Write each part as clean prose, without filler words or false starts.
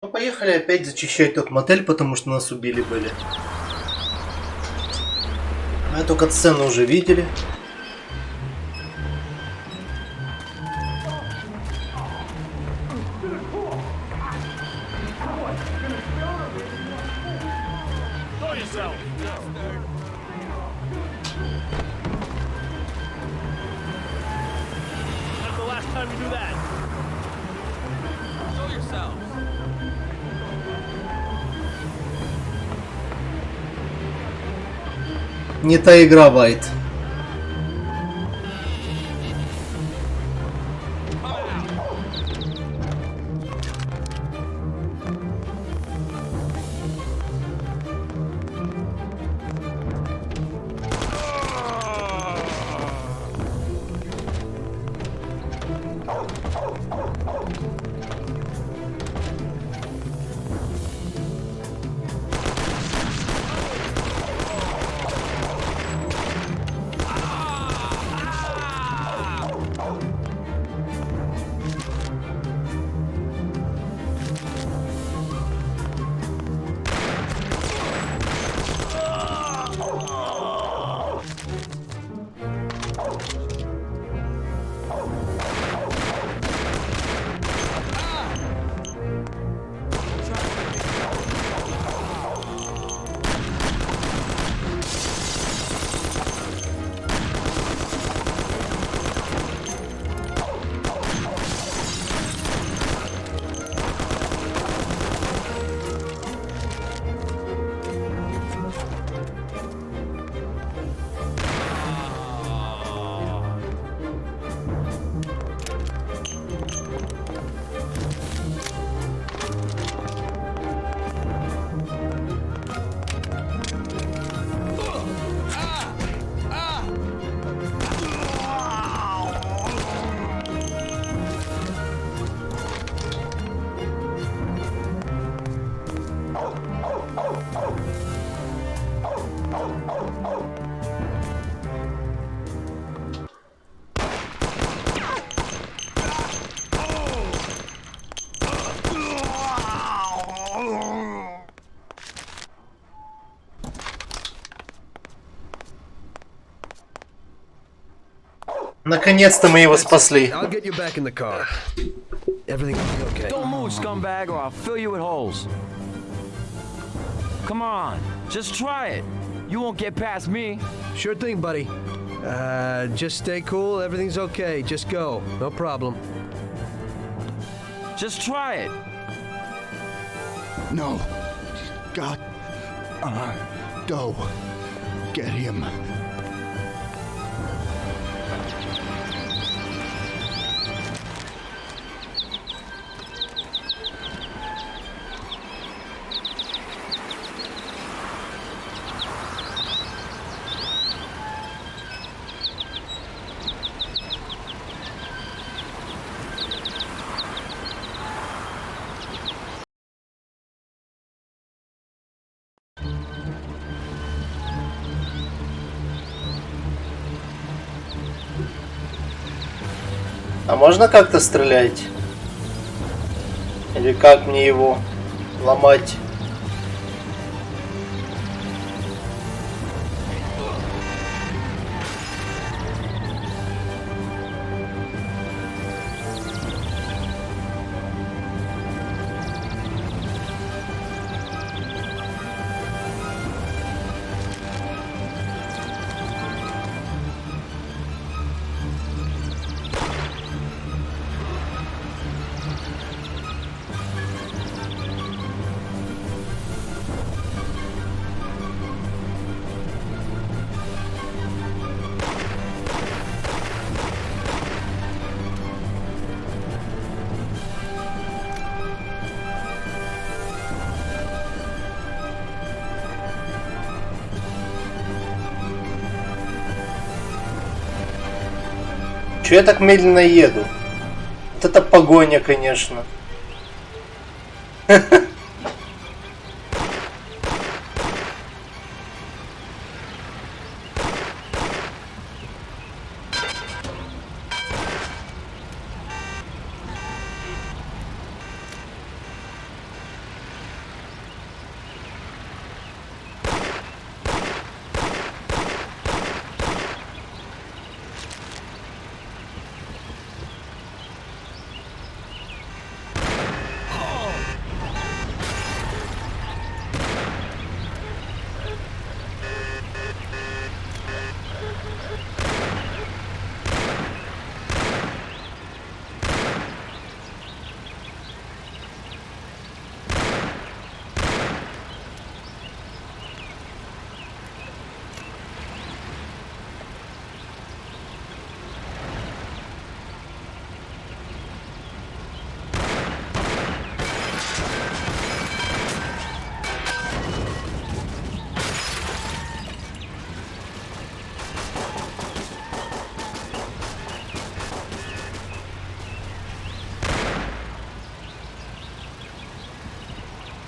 Ну, поехали опять зачищать тот мотель, потому что нас убили были. Мы только сцену уже видели. Не та игра, Вайт. Наконец-то мы его спасли. I'll get you back in the car. Everything will be okay. Don't move, scumbag, or I'll fill you with holes. Come on, just try it. You won't get past me. Sure thing, buddy. Just stay cool. Everything's okay. Just go. No problem. Just try it. No. God. Go. Get him. А можно как-то стрелять? Или как мне его ломать? Чё я так медленно еду? Вот это погоня, конечно.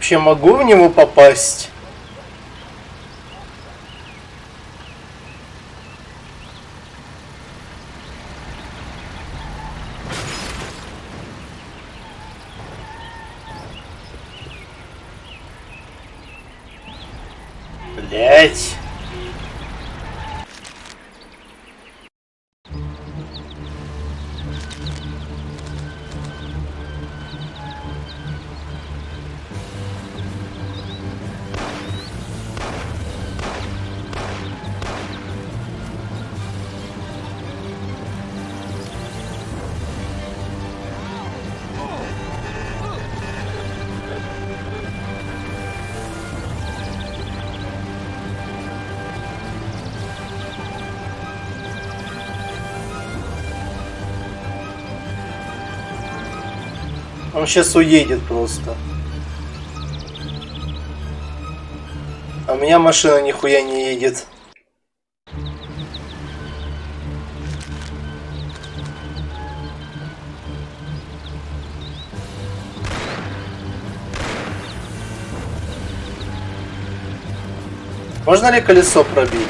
вообще могу в него попасть? Блять. Он сейчас уедет просто. А у меня машина нихуя не едет. Можно ли колесо пробить?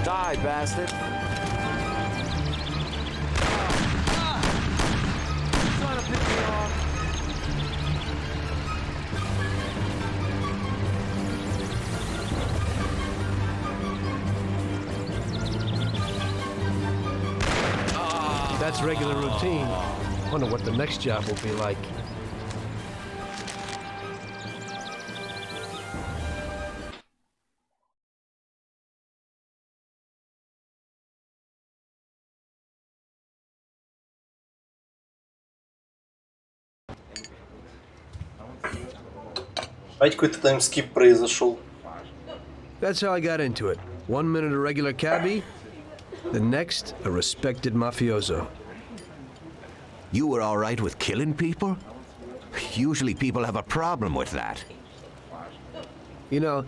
Die, bastard. Trying to pick me off. That's regular routine. Wonder what the next job will be like. Давайте какой-то таймскип произошел. That's how I got into it. 1 minute a regular cabbie, the next a respected mafioso. You were all right with killing people? Usually people have a problem with that. You know,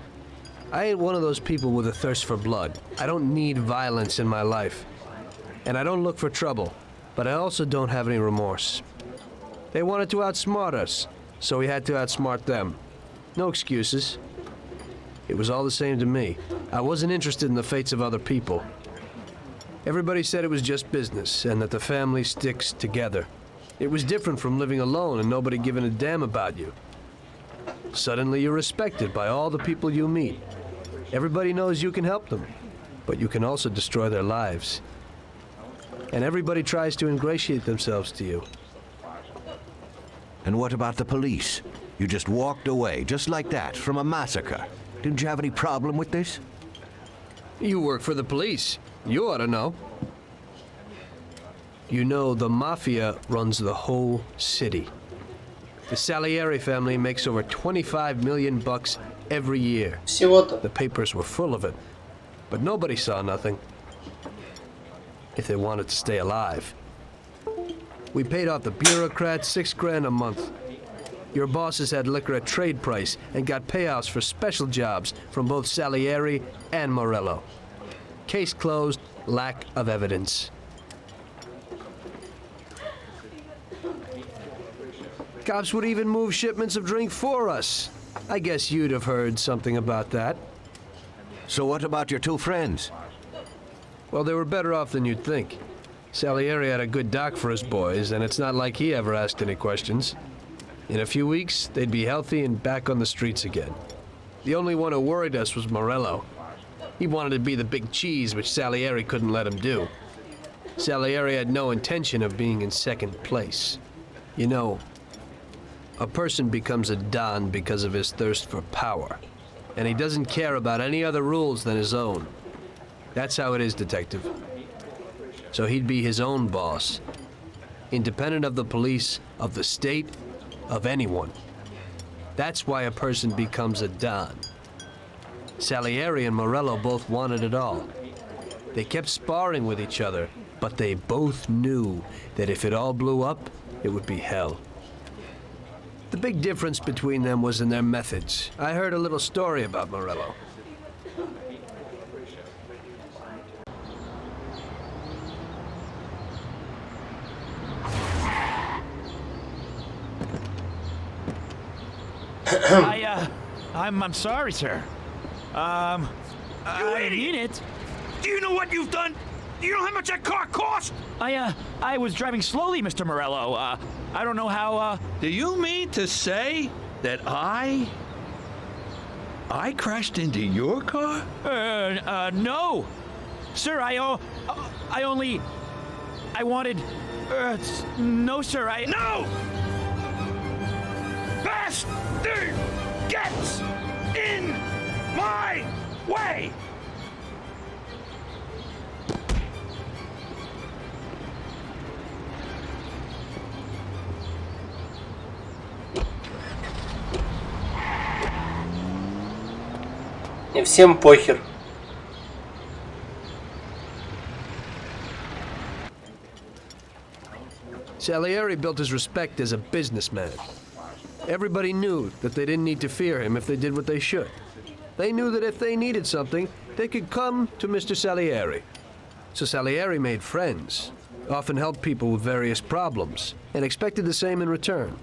I ain't one of those people with a thirst for blood. I don't need violence in my life. And I don't look for trouble, but I also don't have any remorse. They wanted to outsmart us, so we had to outsmart them. No excuses. It was all the same to me. I wasn't interested in the fates of other people. Everybody said it was just business, and that the family sticks together. It was different from living alone and nobody giving a damn about you. Suddenly you're respected by all the people you meet. Everybody knows you can help them, but you can also destroy their lives. And everybody tries to ingratiate themselves to you. And what about the police? You just walked away, just like that, from a massacre. Didn't you have any problem with this? You work for the police. You ought to know. You know, the Mafia runs the whole city. The Salieri family makes over 25 million bucks every year. Всего-то. The papers were full of it, but nobody saw nothing. If they wanted to stay alive. We paid off the bureaucrats $6 grand a month. Your bosses had liquor at trade price and got payouts for special jobs from both Salieri and Morello. Case closed, lack of evidence. Cops would even move shipments of drink for us. I guess you'd have heard something about that. So what about your two friends? Well, they were better off than you'd think. Salieri had a good doc for his boys, and it's not like he ever asked any questions. In a few weeks, they'd be healthy and back on the streets again. The only one who worried us was Morello. He wanted to be the big cheese, which Salieri couldn't let him do. Salieri had no intention of being in second place. You know, a person becomes a Don because of his thirst for power, and he doesn't care about any other rules than his own. That's how it is, Detective. So he'd be his own boss, independent of the police, of the state, of anyone. That's why a person becomes a Don. Salieri and Morello both wanted it all. They kept sparring with each other, but they both knew that if it all blew up, it would be hell. The big difference between them was in their methods. I heard a little story about Morello. I'm sorry, sir. I mean it. Do you know what you've done? Do you know how much that car cost? I was driving slowly, Mr. Morello. I don't know how, Do you mean to say that I crashed into your car? No. Sir, I wanted, no, sir, No! Bastard gets in my way! И всем похер. Salieri built his respect as a businessman. Everybody knew that they didn't need to fear him if they did what they should. They knew that if they needed something, they could come to Mr. Salieri. So Salieri made friends, often helped people with various problems, and expected the same in return.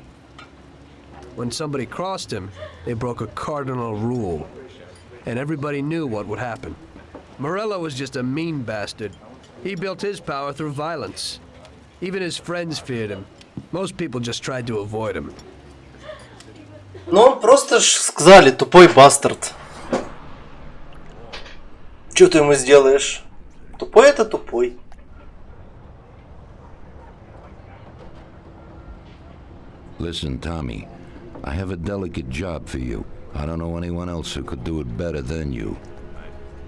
When somebody crossed him, they broke a cardinal rule, and everybody knew what would happen. Morello was just a mean bastard. He built his power through violence. Even his friends feared him. Most people just tried to avoid him. Ну, просто ж сказали, тупой бастард. Чё ты ему сделаешь? Тупой это тупой. Listen, Tommy, I have a delicate job for you. I don't know anyone else who could do it better than you.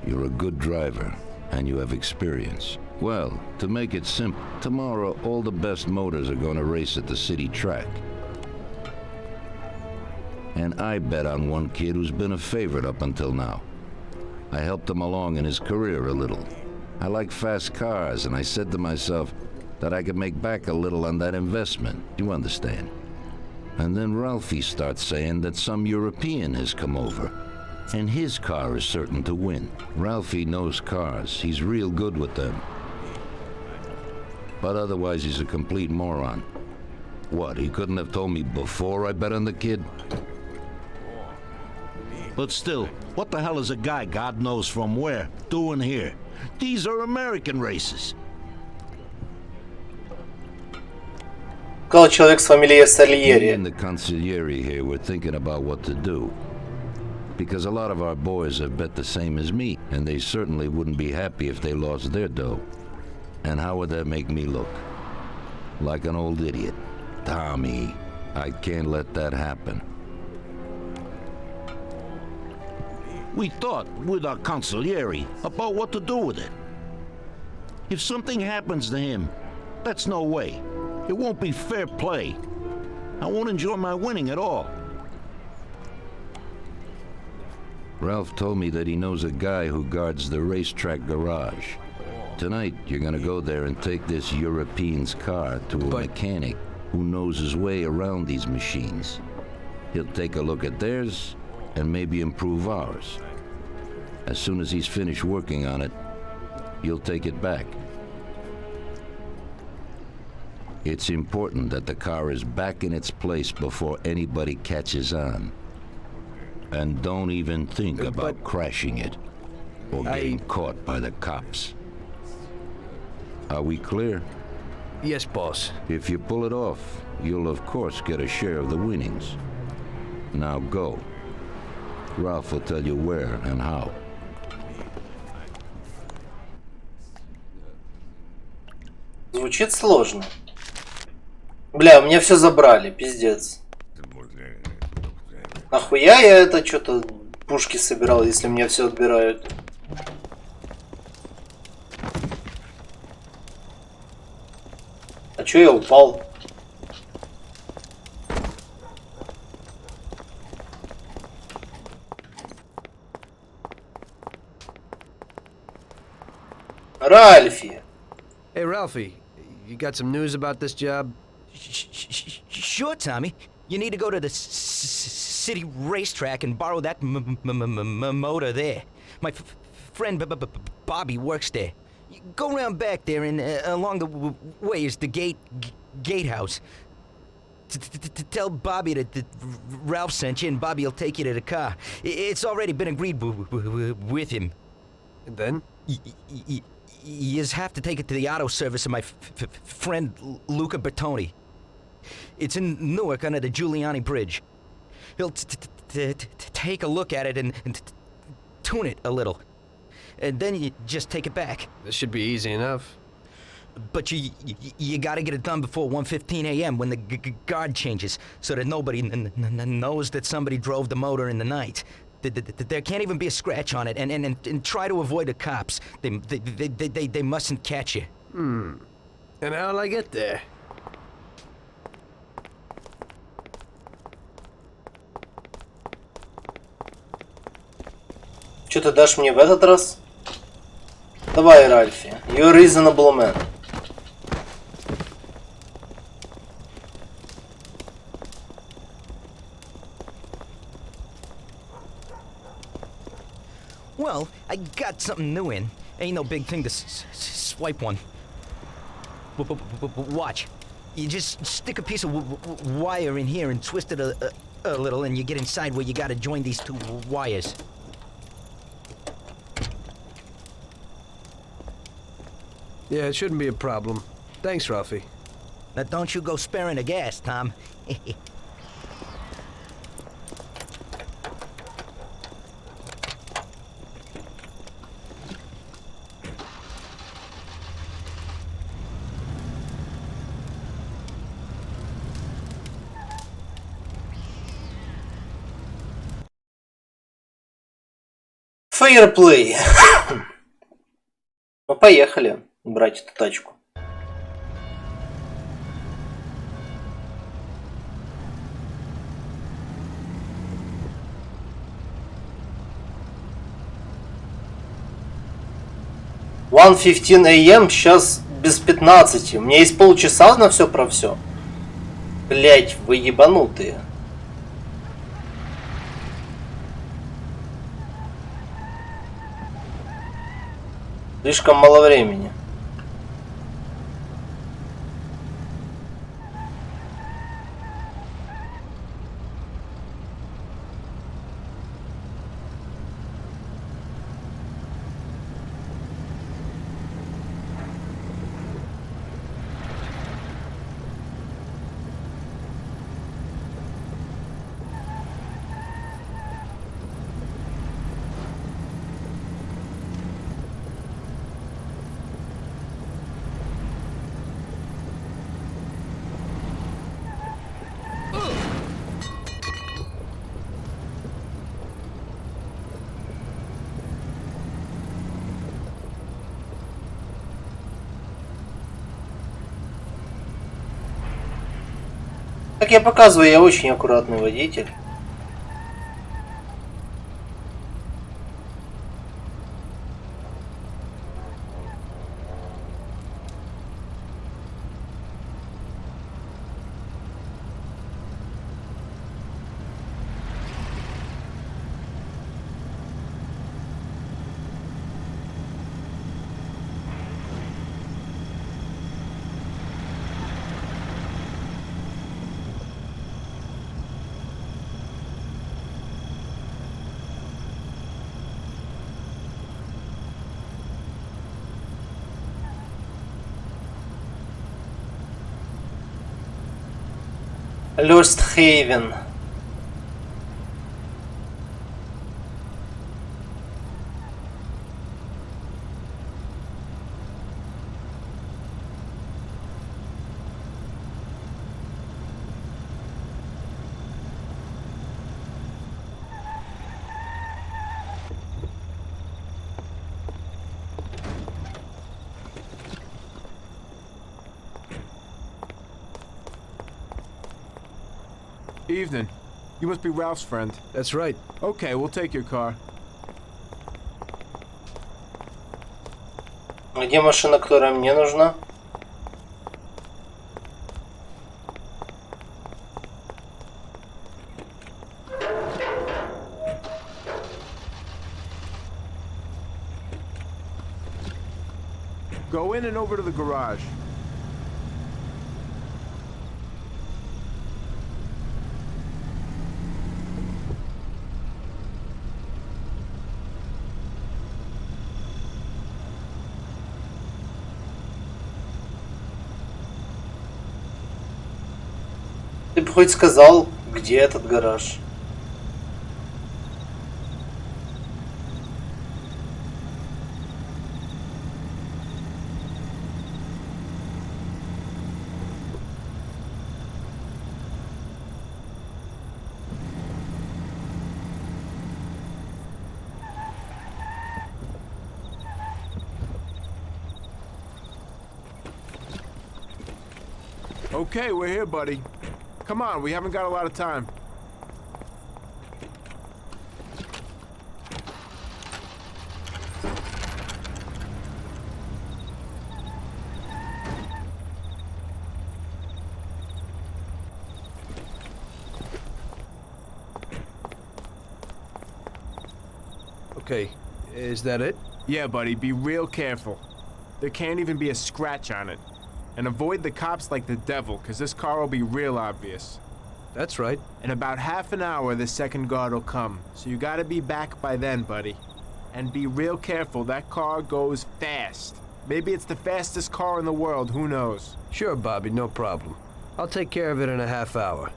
You're a good driver, and you have experience. Well, to make it simple, tomorrow all the best motors are going to race at the city track. And I bet on one kid who's been a favorite up until now. I helped him along in his career a little. I like fast cars, and I said to myself that I could make back a little on that investment. You understand? And then Ralphie starts saying that some European has come over, and his car is certain to win. Ralphie knows cars. He's real good with them. But otherwise, he's a complete moron. What, he couldn't have told me before I bet on the kid? But still, what the hell is a guy, God knows from where, doing here? These are American races. Сказал человек с фамилией Me Сальери. and the consigliere here were thinking about what to do. Because a lot of our boys have bet the same as me, and they certainly wouldn't be happy if they lost their dough. And how would that make me look? Like an old idiot. Tommy, I can't let that happen. We thought, with our consigliere, about what to do with it. If something happens to him, that's no way. It won't be fair play. I won't enjoy my winning at all. Ralph told me that he knows a guy who guards the racetrack garage. Tonight, you're gonna go there and take this European's car to a mechanic who knows his way around these machines. He'll take a look at theirs and maybe improve ours. As soon as he's finished working on it, you'll take it back. It's important that the car is back in its place before anybody catches on. And don't even think about crashing it or getting caught by the cops. Are we clear? Yes, boss. If you pull it off, you'll of course get a share of the winnings. Now go. Ralph will tell you where and how. Звучит сложно. Бля, у меня все забрали, пиздец. Нахуя я это что-то пушки собирал, если мне все отбирают? А чё я упал? Ральфи! Hey, Ralphie, you got some news about this job? Sure, Tommy. You need to go to the city racetrack and borrow that motor there. My friend Bobby works there. You go around back there, and along the way is the gatehouse. Tell Bobby that Ralph sent you, and Bobby will take you to the car. It's already been agreed with him. And then? You just have to take it to the auto service of my friend Luca Bertoni. It's in Newark under the Giuliani Bridge. He'll take a look at it and tune it a little. And then you just take it back. This should be easy enough. But you gotta get it done before 1:15 a.m. when the guard changes, so that nobody knows that somebody drove the motor in the night. There can't even be a scratch on it, and try to avoid the cops. They mustn't catch you. And how'll I get there? Что ты дашь мне в этот раз? Давай, Ральфи. You're a reasonable man. Well, I got something new in. Ain't no big thing to swipe one. Watch. You just stick a piece of wire in here and twist it a little, and you get inside where you gotta join these two wires. Yeah, it shouldn't be a problem. Thanks, Ralphie. Now don't you go sparing the gas, Tom. Фейерплей. Ну, поехали брать эту тачку. One 15 AM, сейчас без 15. У меня есть полчаса на все про все. Блять, вы ебанутые. Слишком мало времени. Как я показываю, я очень аккуратный водитель. Lost Haven. Evening. You must be Ralph's friend. That's right. Okay, we'll take your car. Где машина, которая мне нужна? Go in and over to the garage. Ты бы хоть сказал, где этот гараж? Okay, we're here, buddy. Come on, we haven't got a lot of time. Okay, is that it? Yeah, buddy, be real careful. There can't even be a scratch on it. And avoid the cops like the devil, because this car will be real obvious. That's right. In about half an hour, the second guard will come. So you gotta be back by then, buddy. And be real careful, that car goes fast. Maybe it's the fastest car in the world, who knows? Sure, Bobby, no problem. I'll take care of it in a half hour.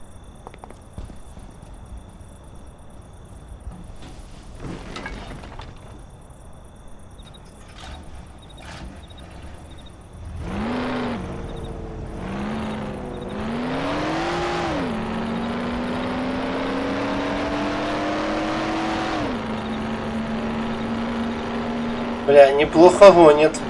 Бля, неплохо гонит.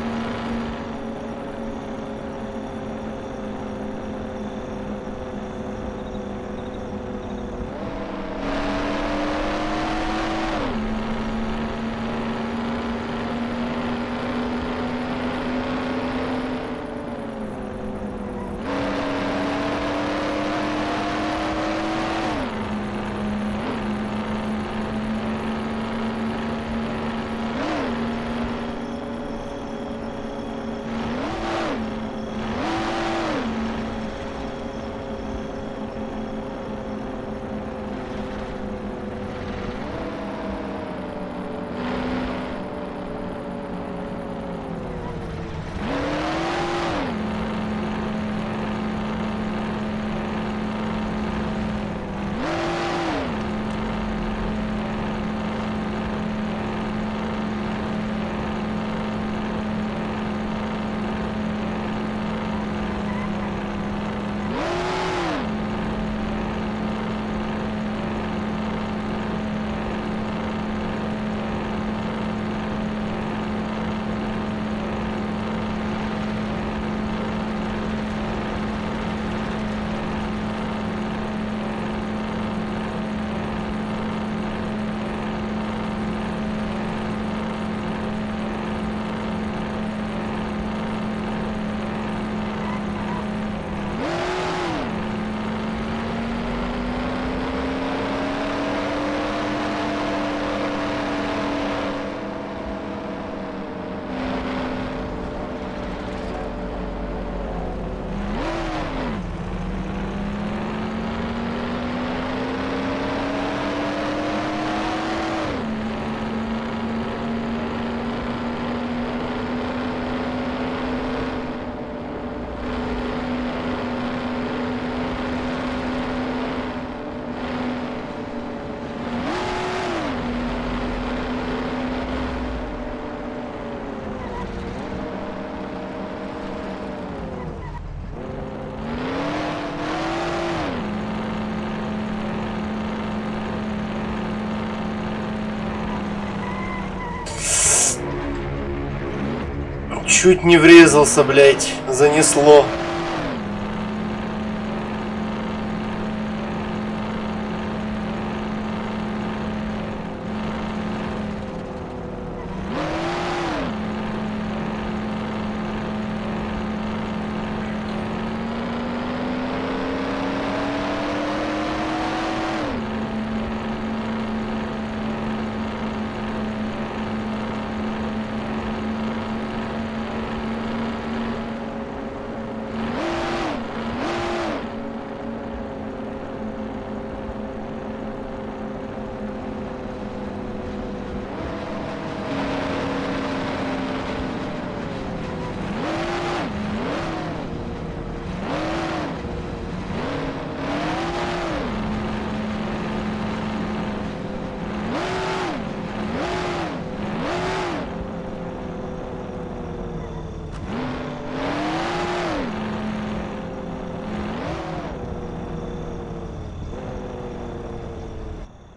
Чуть не врезался, блять, занесло.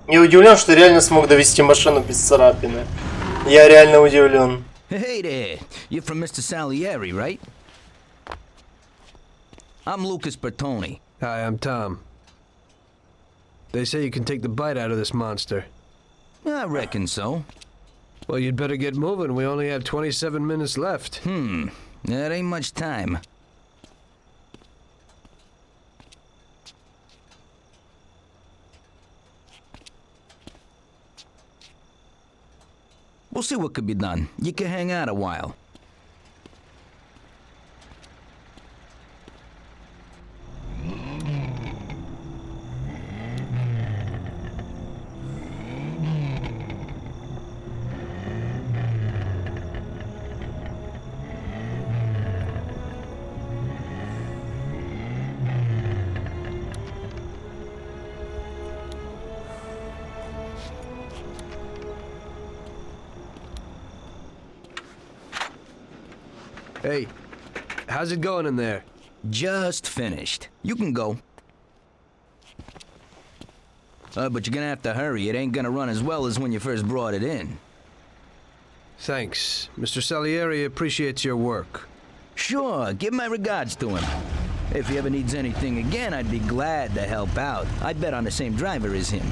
Я удивлен, что реально смог довести машину без царапины. Я реально удивлен. Hey there, you're from Mr. Salieri, right? I'm Lucas Bertoni. Hi, I'm Tom. They say you can take the bite out of this monster. I reckon so. Well, you'd better get moving. We only have 27 minutes left. That ain't much time. We'll see what could be done. You can hang out a while. Hey, how's it going in there? Just finished. You can go. But you're gonna have to hurry. It ain't gonna run as well as when you first brought it in. Thanks. Mr. Salieri appreciates your work. Sure, give my regards to him. If he ever needs anything again, I'd be glad to help out. I bet on the same driver as him.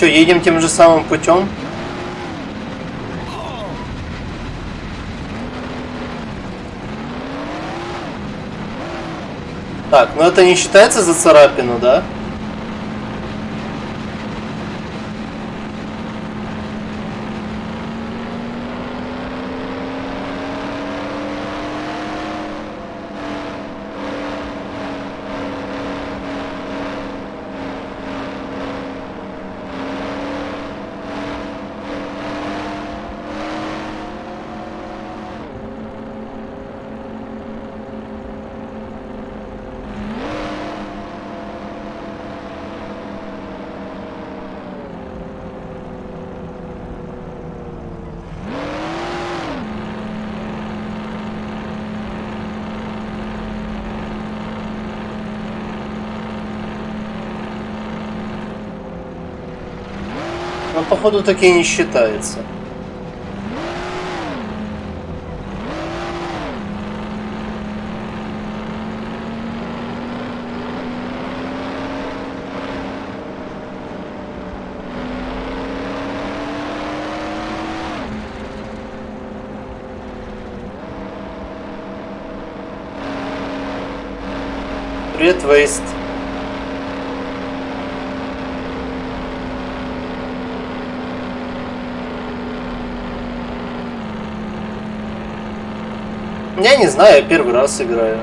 Что, едем тем же самым путем? Так, ну это не считается за царапину, да? Но походу таки не считается. Привет, Вейст. Я не знаю, я первый раз играю.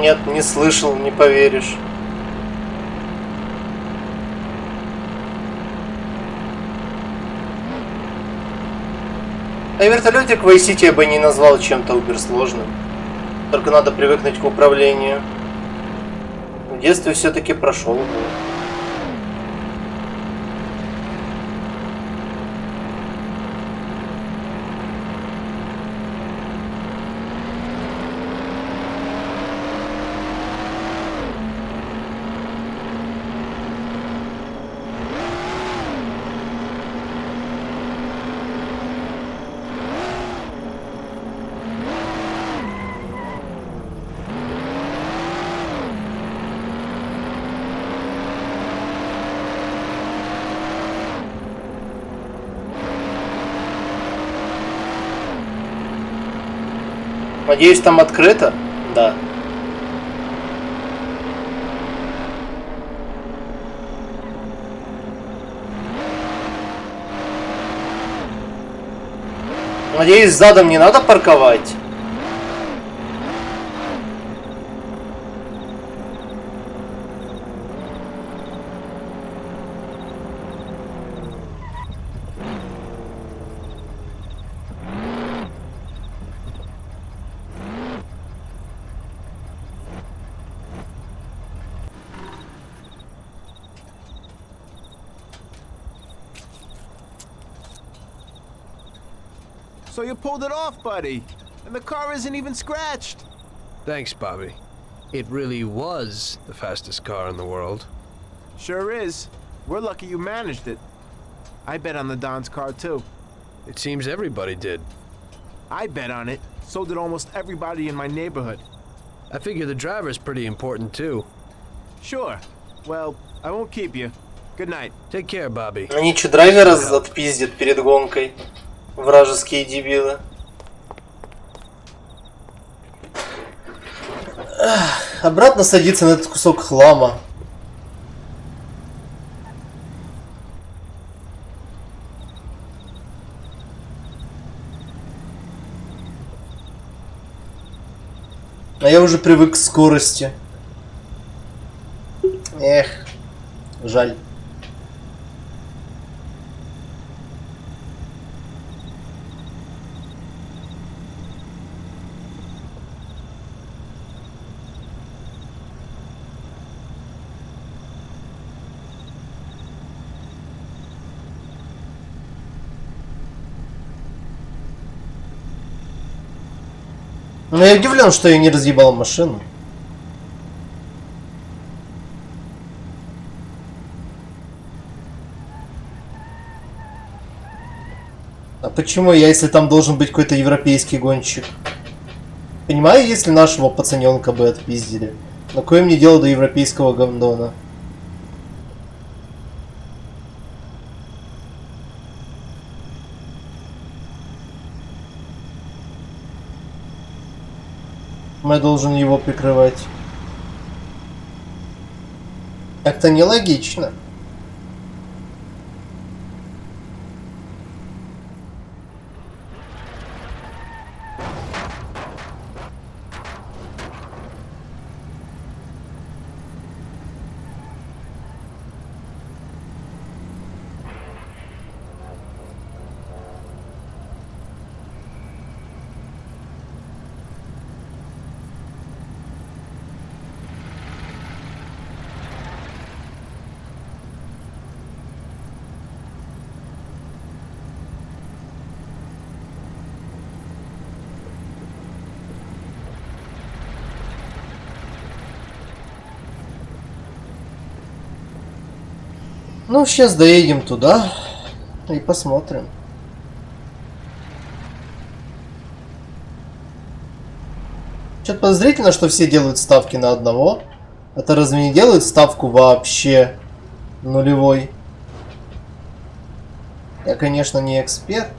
Нет, не слышал, не поверишь. А вертолетик в Vice City я бы не назвал чем-то суперсложным. Только надо привыкнуть к управлению. В детстве все-таки прошел бы. Надеюсь, там открыто? Да. Надеюсь, задом не надо парковать. So you pulled it off, buddy. And the car isn't even scratched. Thanks, Bobby. It really was the fastest car in the world. Sure is. We're lucky you managed it. I bet on the Don's car, too. It seems everybody did. I bet on it. So did almost everybody in my neighborhood. I figure the driver's pretty important, too. Sure. Well, I won't keep you. Good night. Take care, Bobby. Они что, драйвера отпиздят перед гонкой? Вражеские дебилы. Обратно садиться на этот кусок хлама. А я уже привык к скорости. Эх, жаль. Но я удивлен, что я не разъебал машину. А почему я, если там должен быть какой-то европейский гонщик? Понимаю, если нашего пацаненка бы отпиздили. Но какое мне дело до европейского гандона? Я должен его прикрывать. Как-то нелогично. Ну, сейчас доедем туда и посмотрим. Что-то подозрительно, что все делают ставки на одного. Это разве не делают ставку вообще нулевой? Я, конечно, не эксперт.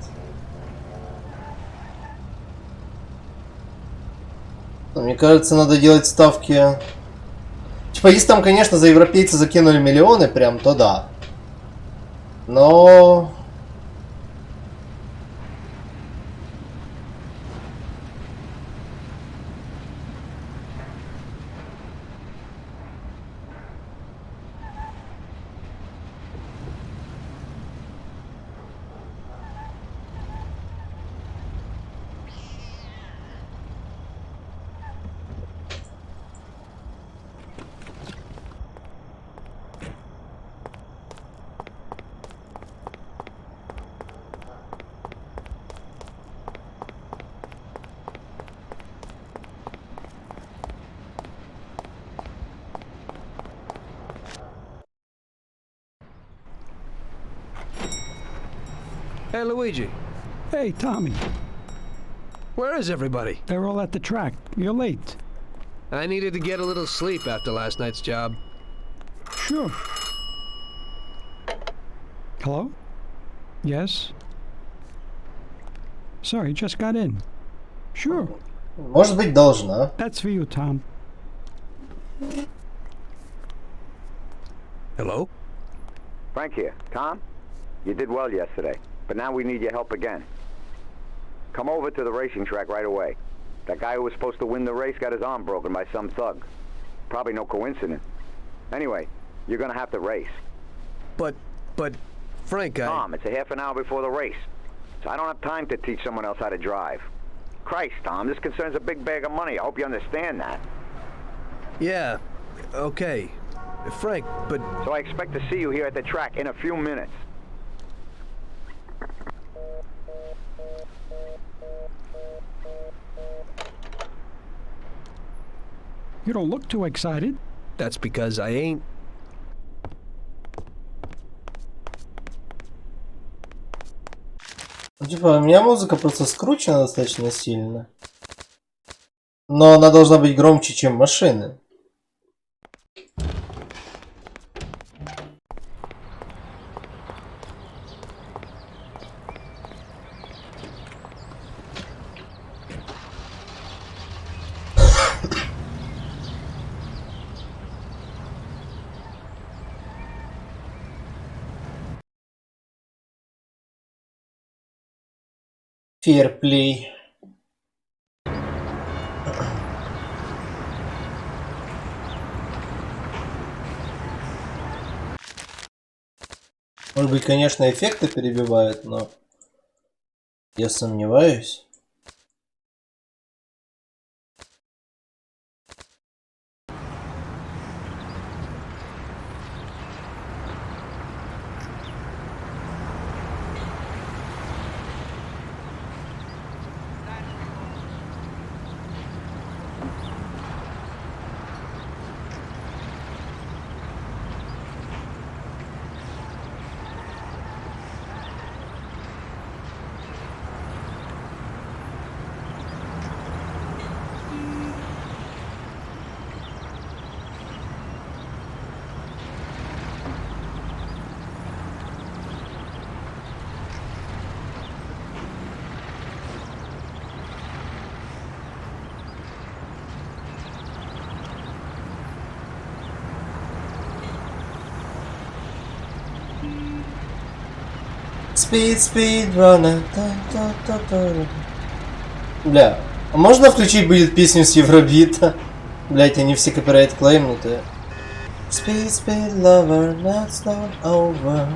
Но мне кажется, надо делать ставки... Типа, если там, конечно, за европейцы закинули миллионы, прям, то да. Но... Hey, Luigi. Hey, Tommy. Where is everybody? They're all at the track. You're late. I needed to get a little sleep after last night's job. Sure. Hello? Yes? Sorry, just got in. Sure. Может быть, должна. That's for you, Tom. Hello? Frank here. Tom? You did well yesterday, but now we need your help again. Come over to the racing track right away. That guy who was supposed to win the race got his arm broken by some thug. Probably no coincidence. Anyway, you're gonna have to race. But, Frank, Tom, it's a half an hour before the race, so I don't have time to teach someone else how to drive. Christ, Tom, this concerns a big bag of money. I hope you understand that. Yeah, okay. Frank, but... So I expect to see you here at the track in a few minutes. You don't look too excited. That's because I ain't... Типа, у меня музыка просто скручена достаточно сильно. Но она должна быть громче, чем машины. Фейерплей. Может быть, конечно, эффекты перебивают, но я сомневаюсь. Speed runner. Бля, а можно включить будет песню с Евробита? Блять, они все копирайт клеймнутые. Speed lover, that's not over.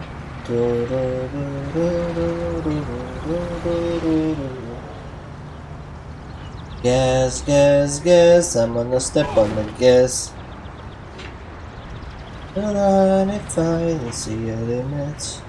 Gas, I'm gonna step on the gas. Run it fine and see your limits.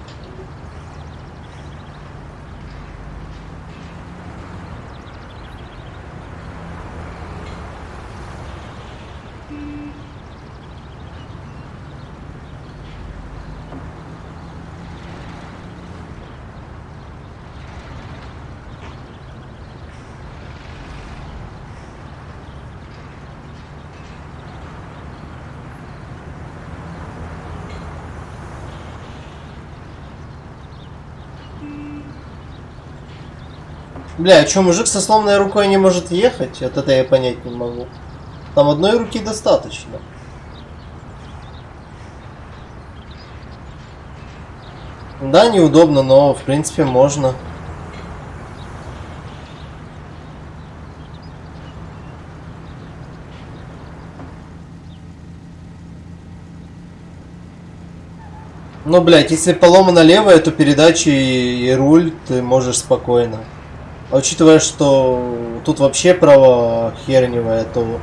Бля, а чё, мужик со сломанной рукой не может ехать? Вот это я понять не могу. Там одной руки достаточно. Да, неудобно, но в принципе можно. Ну, блядь, если поломана левая, то передачи и руль ты можешь спокойно. А учитывая, что тут вообще право херневое, то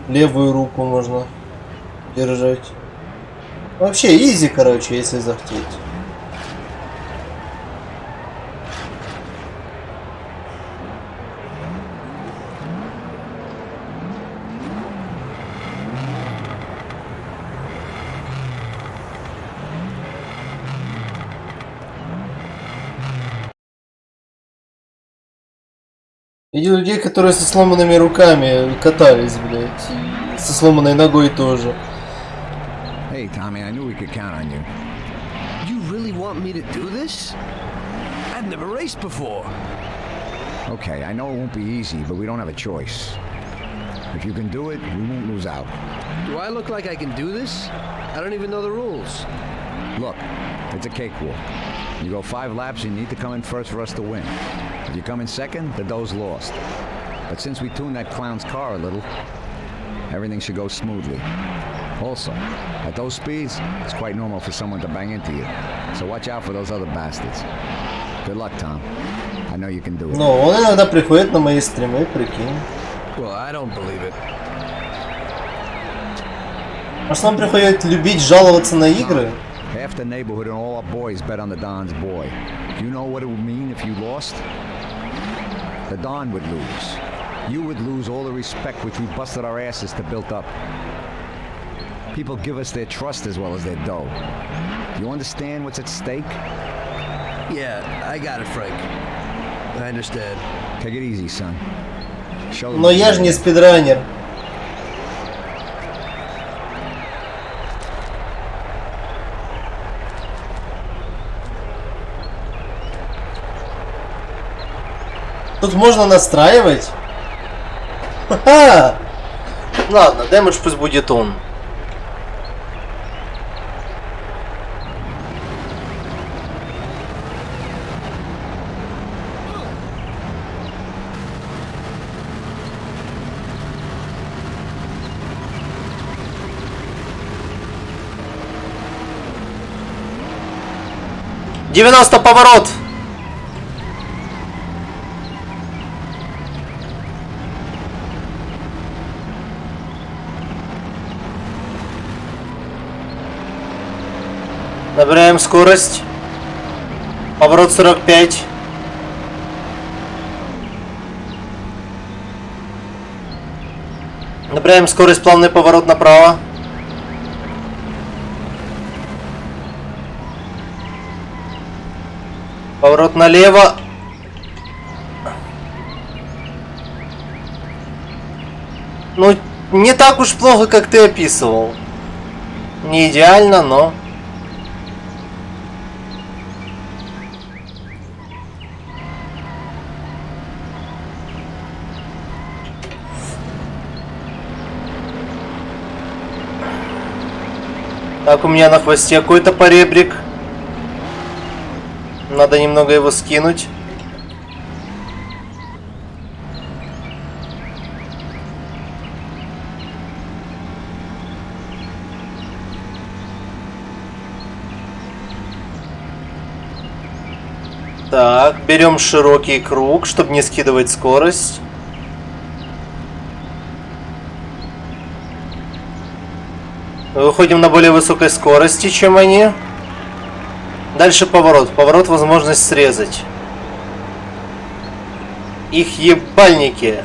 левую руку можно держать. Вообще изи, короче, если захотеть. Видел людей, которые со сломанными руками катались, блядь, и со сломанной ногой тоже. Hey, Tommy, I knew we could count on you. You really want me to do this? I've never raced before. Okay, I know it won't be easy, but we don't have a choice. If you can do it, we won't lose out. Do I look like I can do this? I don't even know the rules. Look, it's a cakewalk. You go 5 laps, you need to come in first for us to win. If you come in second, the dough's lost. But since we tuned that clown's car a little, everything should go smoothly. Also, at those speeds, it's quite normal for someone to bang into you. So watch out for those other bastards. Good luck, Tom. I know you can do it. Ну, он иногда приходит на мои стримы, прикинь. Well, I don't believe it. Может, он приходит любить жаловаться на игры? Half the neighborhood and all our boys bet on the Don's boy. Do you know what it would mean if you lost? The Don would lose. You would lose all the respect which we busted our asses to build up. People give us their trust as well as their dough. Do you understand what's at stake? Yeah, I got it, Frank. I understand. Take it easy, son. Show them. Но я же не спидранер. Тут можно настраивать. Ха-ха! Ладно, дэмэдж пусть будет он. «90 поворот!» Набираем скорость. Поворот 45. Набираем скорость, плавный поворот направо. Поворот налево. Ну, не так уж плохо, как ты описывал. Не идеально, но... Так, у меня на хвосте какой-то поребрик. Надо немного его скинуть. Так, берем широкий круг, чтобы не скидывать скорость. Выходим на более высокой скорости, чем они. Дальше поворот. Поворот, возможность срезать. Их ебальники.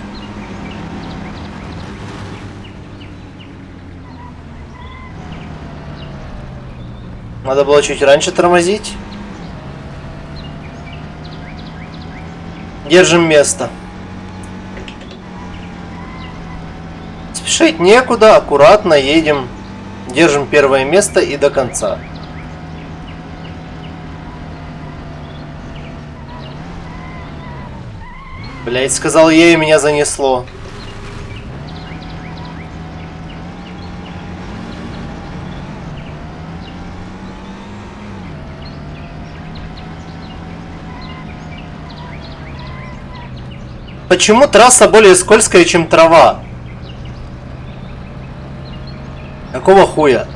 Надо было чуть раньше тормозить. Держим место. Спешить некуда, аккуратно едем. Держим первое место и до конца. Блять, сказал я, и меня занесло. Почему трасса более скользкая, чем трава? Какого хуя?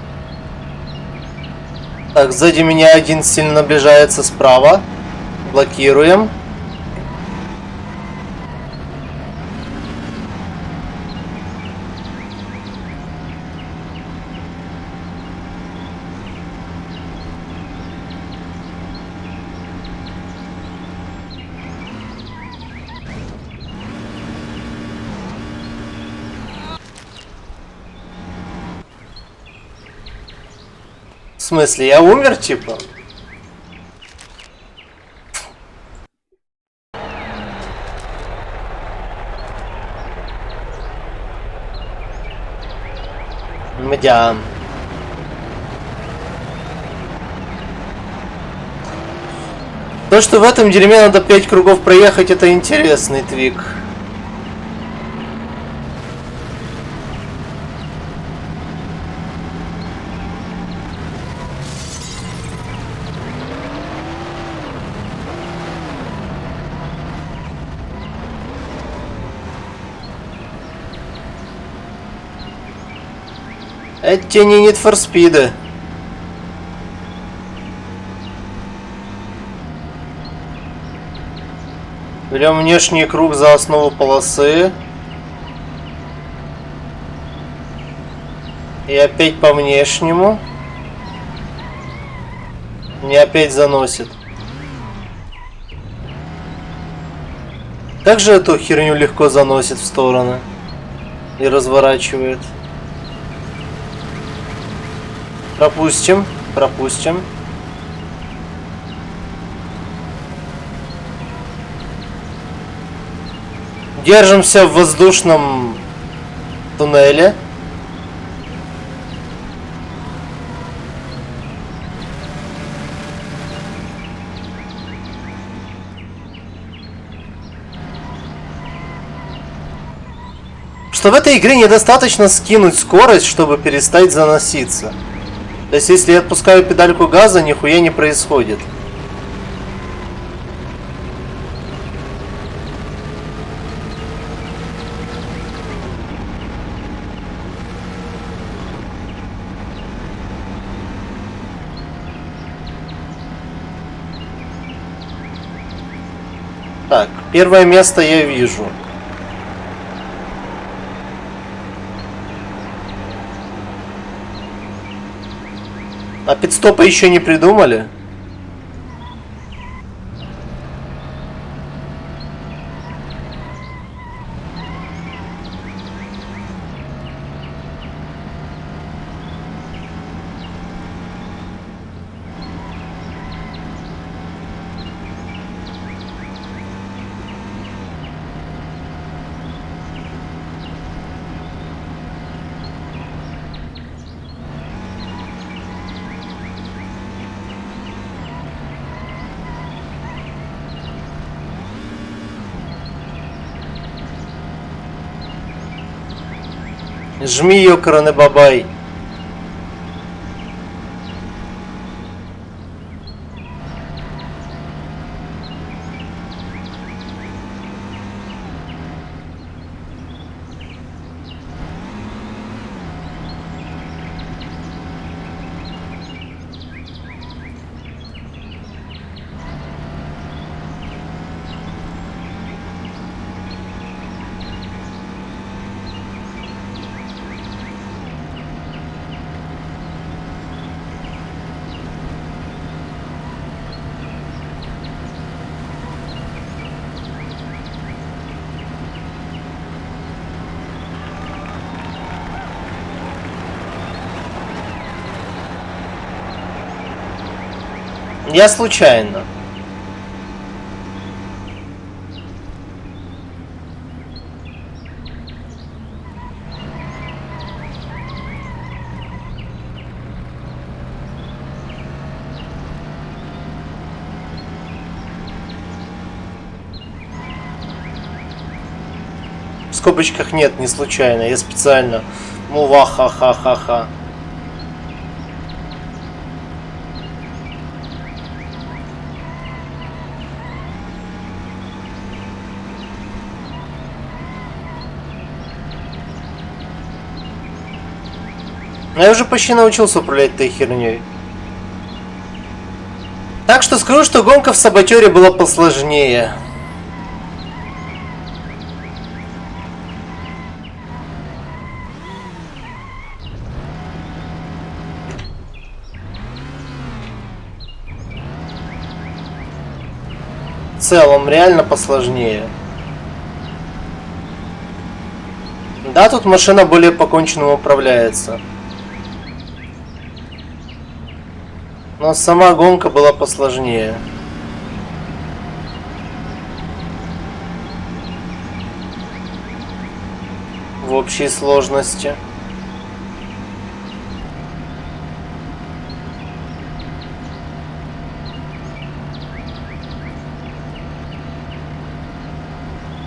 Так, сзади меня один сильно наближается справа. Блокируем. В смысле, я умер, типа? Мдя. То, что в этом дерьме надо 5 кругов проехать, это интересный твик. Это тебе не Need for Speed. Берем внешний круг за основу полосы. И опять по внешнему. Меня опять заносит. Как же эту херню легко заносит в стороны. И разворачивает. Пропустим. Пропустим. Держимся в воздушном туннеле. Что в этой игре недостаточно скинуть скорость, чтобы перестать заноситься. То есть, если я отпускаю педальку газа, нихуя не происходит. Так, первое место я вижу. А пидстопа еще не придумали? Жми ее, бабай. Я случайно. В скобочках нет, не случайно, я специально. Ну ха-ха-ха-ха. Я уже почти научился управлять этой херней. Так что скажу, что гонка в Саботёре была посложнее. В целом, реально посложнее. Да, тут машина более по-конченному управляется. Но сама гонка была посложнее. В общей сложности.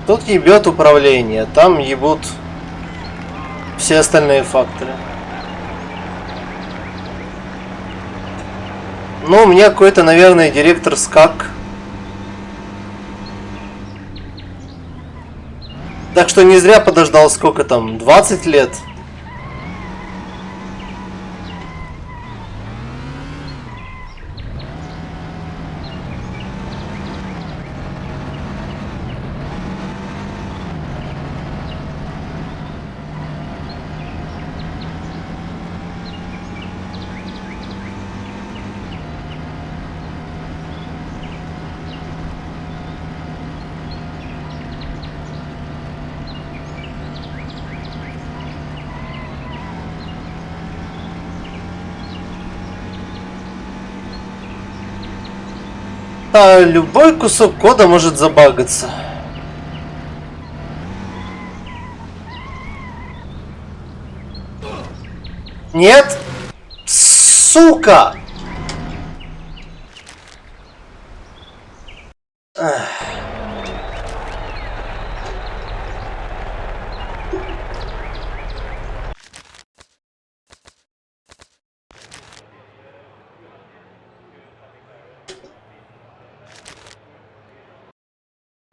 Тут ебет управление, там ебут все остальные факторы. Ну, у меня какой-то, наверное, директор скак. Так что не зря подождал, сколько там, 20 лет. А любой кусок кода может забагаться. Нет? Сука!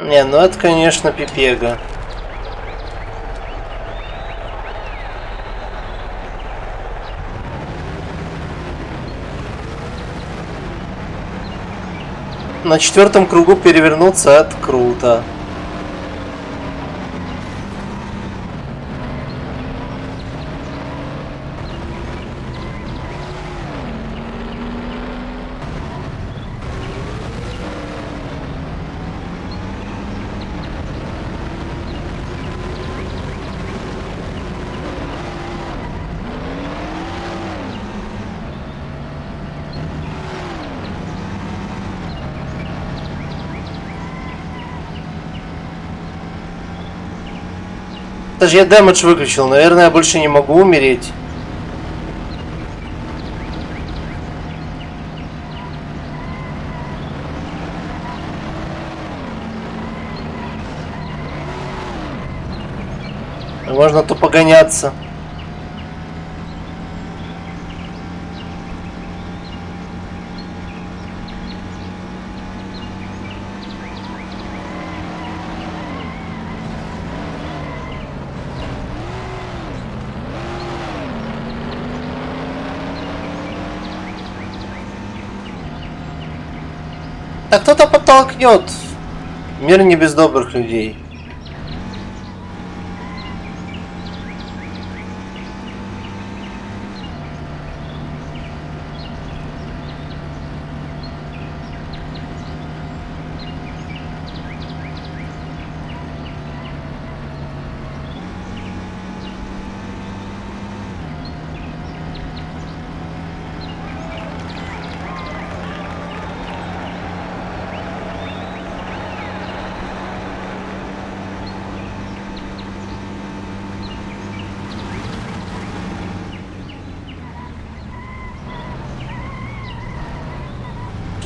Не, ну это, конечно, пипега. На 4-м кругу перевернуться — это круто. Даже я дэмэдж выключил, наверное, я больше не могу умереть. Можно то погоняться. А кто-то подтолкнет. Мир не без добрых людей.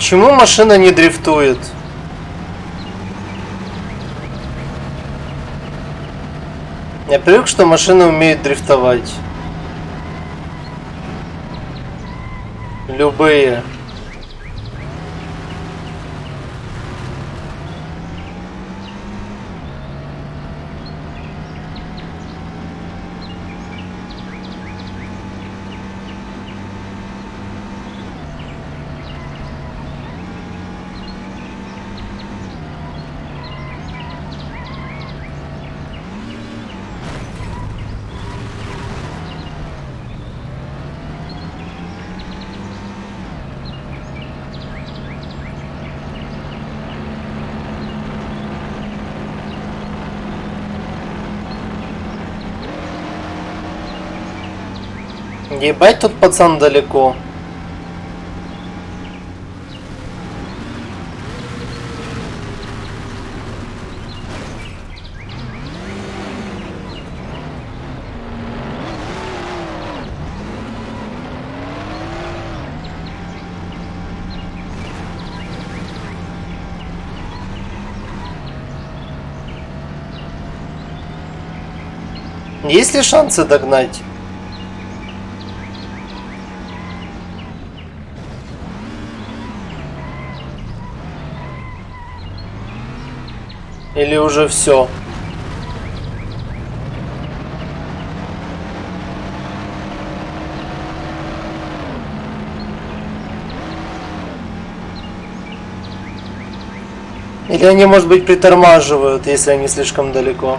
Почему машина не дрифтует? Я привык, что машина умеет дрифтовать. Любые. Ебать, тут пацан далеко. Есть ли шансы догнать? Или уже все? Или они, может быть, притормаживают, если они слишком далеко?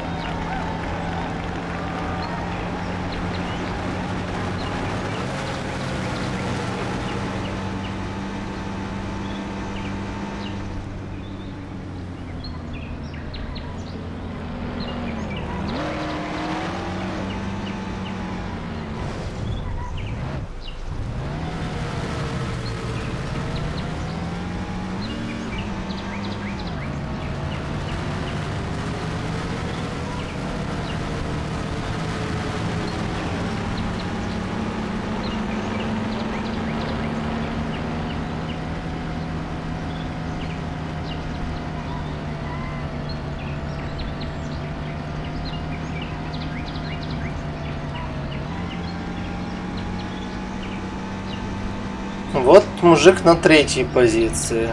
Вот мужик на 3-й позиции.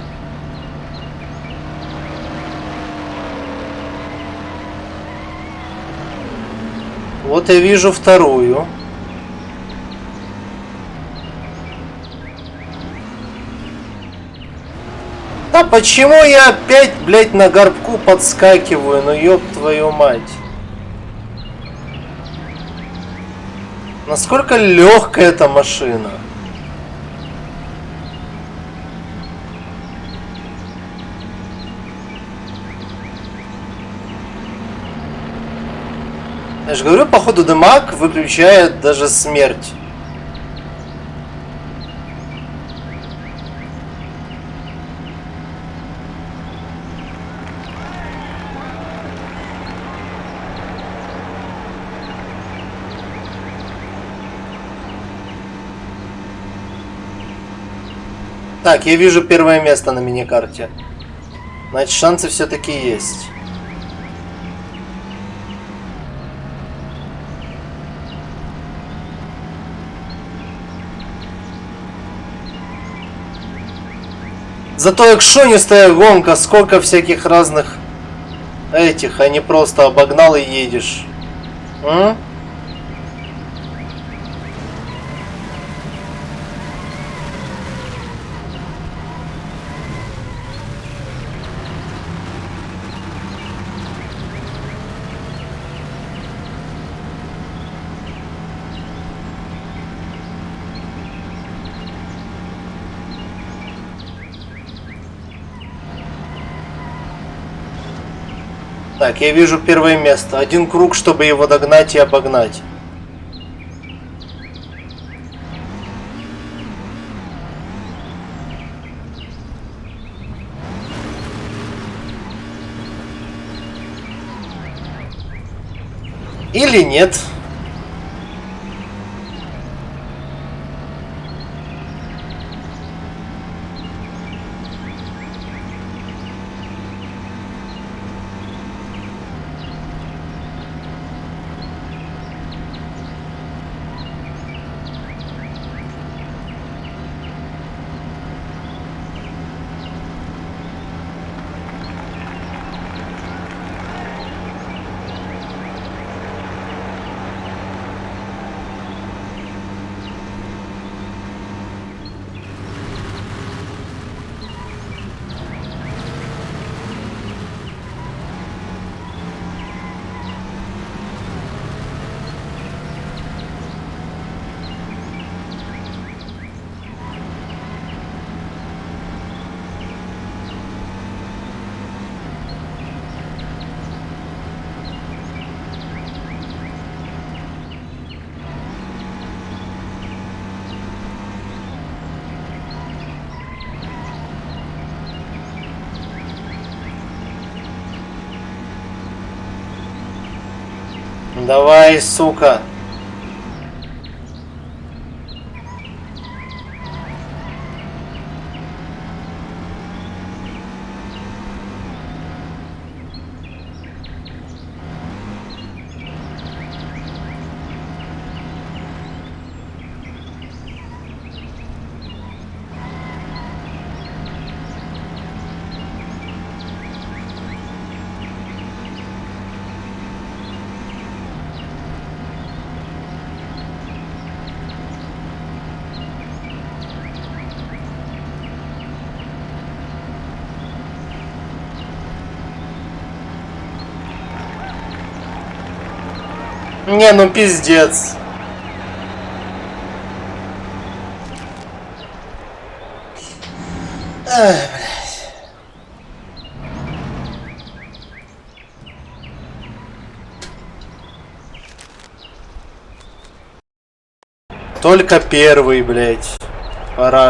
Вот я вижу 2-ю. Да почему я опять, блядь, на горбку подскакиваю? Ну ёб твою мать. Насколько легкая эта машина? Я же говорю, походу дымак выключает даже смерть. Так, я вижу 1-е место на миникарте. Значит, шансы все-таки есть. Зато экшонистая гонка, сколько всяких разных этих, а не просто обогнал и едешь. М? Так, я вижу 1-е место. 1 круг, чтобы его догнать и обогнать. Или нет. Давай, сука. Не, ну пиздец. Эх, блядь. Только первый, блядь. Пора.